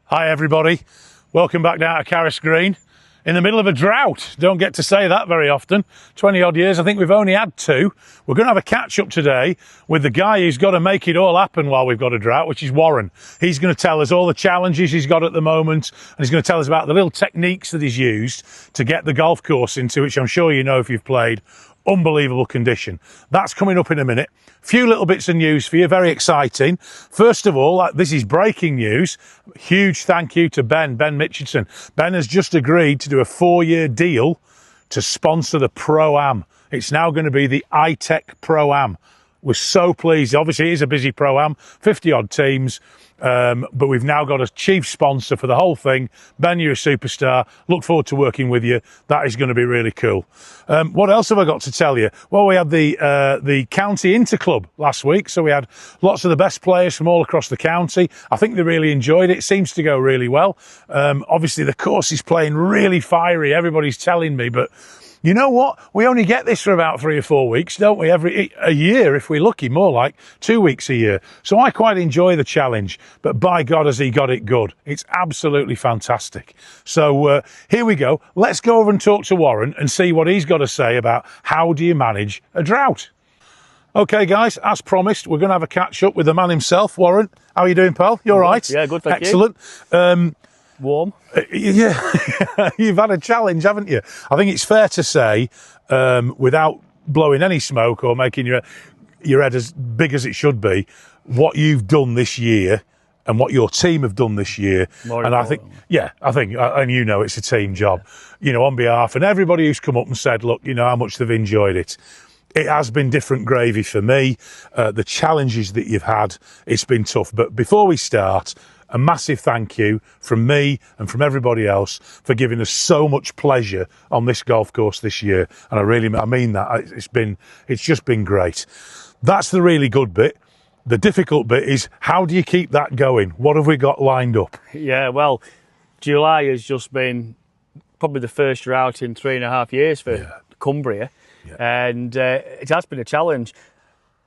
Hi everybody, welcome back down to Carus Green. In the middle of a drought, don't get to say that very often. 20 odd years, I think we've only had two. We're going to have a catch up today with the guy who's got to make it all happen while we've got a drought, which is Warren. He's going to tell us all the challenges he's got at the moment, and he's going to tell us about the little techniques that he's used to get the golf course into, which I'm sure you know if you've played, unbelievable condition. That's coming up in a minute. Few little bits of news for you, very exciting. First of all, this is breaking news. Huge thank you to Ben Mitchinson. Ben has just agreed to do a 4-year deal to sponsor the Pro-Am. It's now going to be the iTEK Pro-Am. We're so pleased. Obviously, it is a busy Pro-Am, 50 odd teams. But we've now got a chief sponsor for the whole thing. Ben, you're a superstar. Look forward to working with you. That is going to be really cool. What else have I got to tell you? Well, we had the county interclub last week, so we had lots of the best players from all across the county. I think they really enjoyed it. It seems to go really well. Obviously, the course is playing really fiery. Everybody's telling me, but you know what? We only get this for about 3 or 4 weeks, don't we? A year, if we're lucky, more like 2 weeks a year. So I quite enjoy the challenge, but by God, has he got it good. It's absolutely fantastic. So here we go. Let's go over and talk to Warren and see what he's got to say about how do you manage a drought. Okay, guys, as promised, we're going to have a catch up with the man himself. Warren, how are you doing, pal? You all right? Yeah, good, thank you. Excellent. Warm. Yeah, you've had a challenge, haven't you? I think it's fair to say, without blowing any smoke or making your head as big as it should be, what you've done this year and what your team have done this year. And I think, and you know it's a team job, you know, on behalf and everybody who's come up and said, look, you know how much they've enjoyed it. It has been different gravy for me. The challenges that you've had, it's been tough. But before we start, a massive thank you from me and from everybody else for giving us so much pleasure on this golf course this year. And I mean that. It's just been great. That's the really good bit. The difficult bit is, how do you keep that going? What have we got lined up? Yeah, well, July has just been probably the first drought in 3.5 years for Cumbria. Yeah. And it has been a challenge.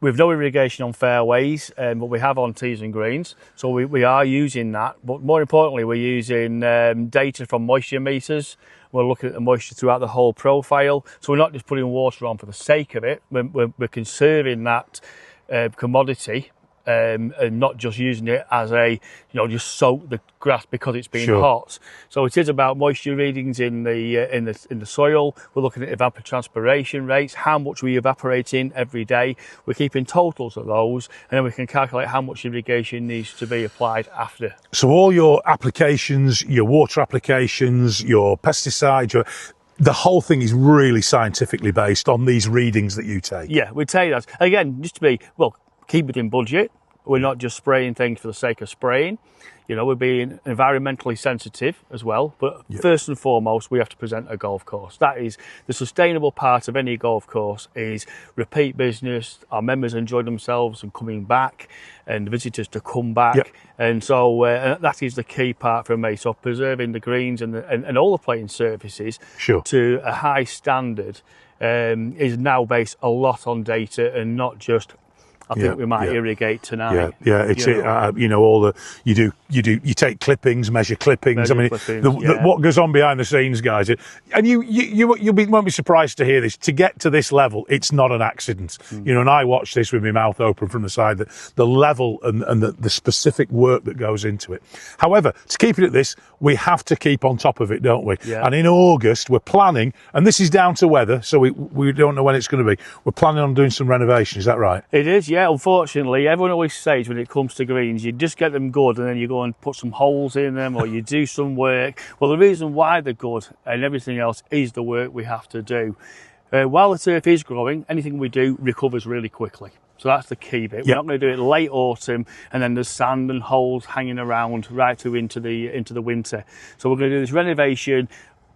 We've no irrigation on fairways, but we have on tees and greens. So we are using that. But more importantly, we're using data from moisture meters. We're looking at the moisture throughout the whole profile. So we're not just putting water on for the sake of it. We're conserving that commodity and not just using it as just soak the grass because it's been hot. So it is about moisture readings in the soil. We're looking at evapotranspiration rates, how much we're evaporating every day. We're keeping totals of those, and then we can calculate how much irrigation needs to be applied after. So all your applications, your water applications, your pesticides, the whole thing is really scientifically based on these readings that you take. Yeah, we take that. Again, just to be, keep it in budget. We're not just spraying things for the sake of spraying. You know, we're being environmentally sensitive as well. But first and foremost, we have to present a golf course. That is the sustainable part of any golf course, is repeat business. Our members enjoy themselves and coming back, and the visitors to come back. Yep. And so that is the key part for me. So preserving the greens and all the playing surfaces to a high standard is now based a lot on data and not just, I think we might irrigate tonight. You take clippings, measure clippings. What goes on behind the scenes, guys, and you won't be surprised to hear this. To get to this level, it's not an accident. You know, and I watch this with my mouth open from the side. The level and the specific work that goes into it. However, to keep it at this, we have to keep on top of it, don't we? Yeah. And in August, we're planning, and this is down to weather, so we don't know when it's going to be. We're planning on doing some renovation. Is that right? It is, yeah. Unfortunately, everyone always says when it comes to greens, you just get them good and then you go and put some holes in them or you do some work. Well, the reason why they're good and everything else is the work we have to do. While the turf is growing, anything we do recovers really quickly. So that's the key bit. We're not going to do it late autumn and then there's sand and holes hanging around right through into the winter. So we're going to do this renovation,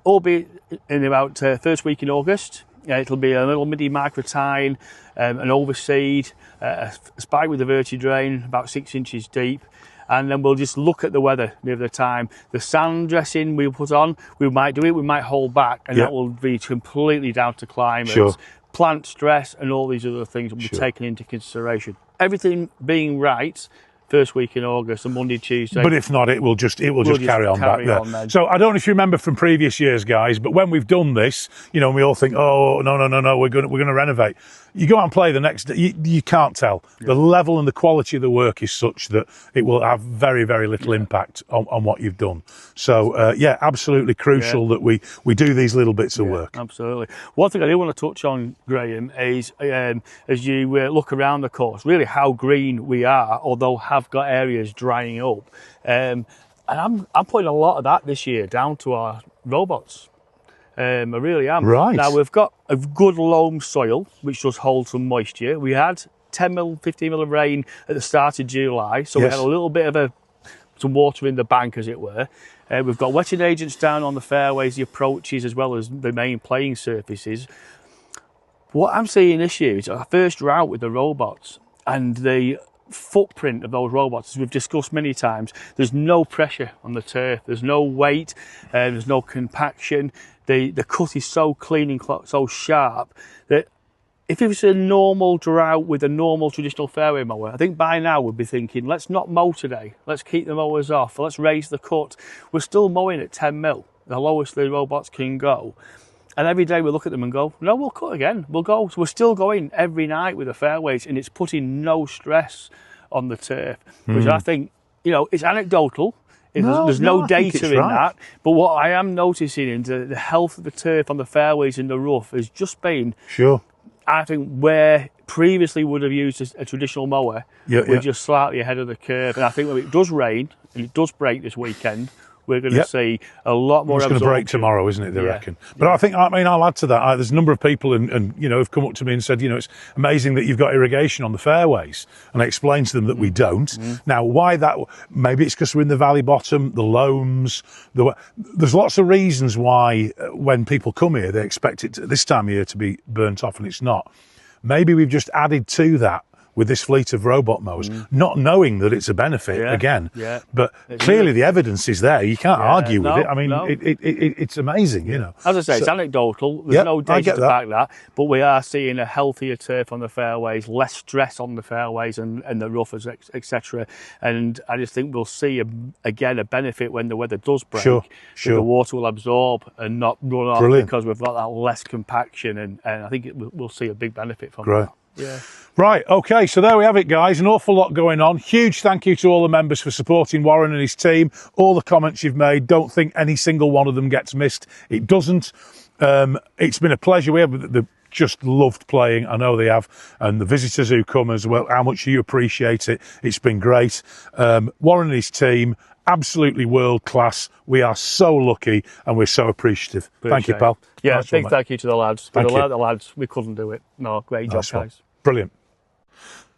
albeit in about first week in August. It'll be a little mini microtine, an overseed, a spike with a vertidrain about 6 inches deep, and then we'll just look at the weather near the time. The sand dressing we'll put on, we might do it, we might hold back, and that will be completely down to climate, plant stress, and all these other things will be taken into consideration. Everything being right, first week in August, and Monday, Tuesday. But if not, it will just carry on back there. So I don't know if you remember from previous years, guys, but when we've done this, you know, we all think, oh no, we're going to renovate. You go out and play the next day, you can't tell. Yeah. The level and the quality of the work is such that it will have very, very little impact on what you've done. So yeah, absolutely crucial that we do these little bits of work. Absolutely. One thing I do want to touch on, Graham, is as you look around the course, really how green we are, although have got areas drying up. And I'm putting a lot of that this year down to our robots. I really am. Right. Now, we've got a good loam soil, which does hold some moisture. We had 10 mil, 15 mil of rain at the start of July, so we had a little bit of some water in the bank, as it were. We've got wetting agents down on the fairways, the approaches, as well as the main playing surfaces. What I'm seeing this year is our first drought with the robots, and the footprint of those robots, as we've discussed many times, there's no pressure on the turf, there's no weight, there's no compaction. The cut is so clean and so sharp that if it was a normal drought with a normal traditional fairway mower, I think by now we'd be thinking, let's not mow today, let's keep the mowers off, let's raise the cut. We're still mowing at 10 mil, the lowest the robots can go. And every day we look at them and go, no, we'll cut again, we'll go. So we're still going every night with the fairways, and it's putting no stress on the turf, which I think, you know, it's anecdotal. There's no data in that, but what I am noticing is the health of the turf on the fairways in the rough has just been, I think, where previously would have used a traditional mower, we're just slightly ahead of the curve. And I think when it does rain, and it does break this weekend, we're going to see a lot more. It's going to break tomorrow, isn't it? They reckon. But I think, I'll add to that. There's a number of people, and you know, have come up to me and said, you know, it's amazing that you've got irrigation on the fairways, and I explained to them that we don't. Now, why that? Maybe it's because we're in the valley bottom, the loams. There's lots of reasons why when people come here, they expect it this time of year to be burnt off, and it's not. Maybe we've just added to that with this fleet of robot mowers, not knowing that it's a benefit again. But clearly the evidence is there. You can't argue with it. I mean, it's amazing, you know. As I say, it's anecdotal. There's no data to back that. But we are seeing a healthier turf on the fairways, less stress on the fairways and the roughers, etc. And I just think we'll see, again, a benefit when the weather does break. The water will absorb and not run off because we've got that less compaction. And I think we'll see a big benefit from that. Right, okay, so there we have it, guys. An awful lot going on. Huge thank you to all the members for supporting Warren and his team. All the comments you've made, don't think any single one of them gets missed. It doesn't. It's been a pleasure. We have just loved playing. I know they have. And the visitors who come as well, how much you appreciate it. It's been great. Warren and his team, absolutely world class. We are so lucky and we're so appreciative. Thank you, pal. Yeah, nice big thank you to the lads. Without the lads, we couldn't do it. No, great job, guys. Brilliant.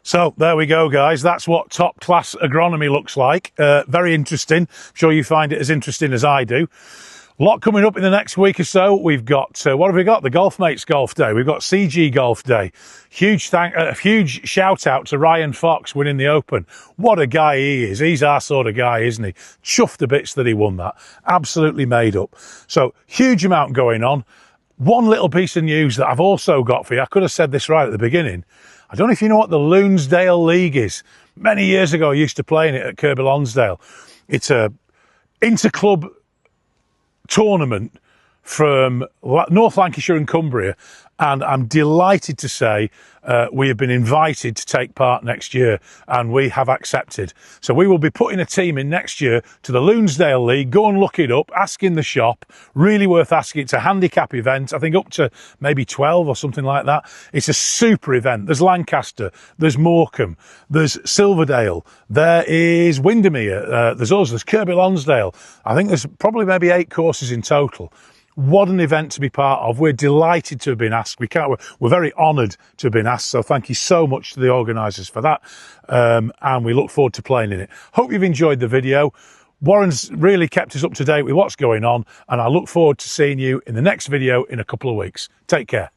So there we go, guys. That's what top class agronomy looks like. Very interesting. I'm sure you find it as interesting as I do. A lot coming up in the next week or so. We've got, what have we got? The Golf Mates Golf Day. We've got CG Golf Day. Huge shout out to Ryan Fox winning the Open. What a guy he is. He's our sort of guy, isn't he? Chuffed the bits that he won that. Absolutely made up. So huge amount going on. One little piece of news that I've also got for you. I could have said this right at the beginning. I don't know if you know what the Lunesdale League is. Many years ago, I used to play in it at Kirby Lonsdale. It's a inter-club tournament from North Lancashire and Cumbria, and I'm delighted to say we have been invited to take part next year, and we have accepted. So we will be putting a team in next year to the Lunesdale League. Go and look it up, ask in the shop. Really worth asking. It's a handicap event, I think up to maybe 12 or something like that. It's a super event. There's Lancaster, there's Morecambe, there's Silverdale, there is Windermere, there's us, there's Kirby Lonsdale. I think there's probably maybe 8 courses in total. What an event to be part of. We're delighted to have been asked. We're very honoured to have been asked. So thank you so much to the organisers for that. And we look forward to playing in it. Hope you've enjoyed the video. Warren's really kept us up to date with what's going on. And I look forward to seeing you in the next video in a couple of weeks. Take care.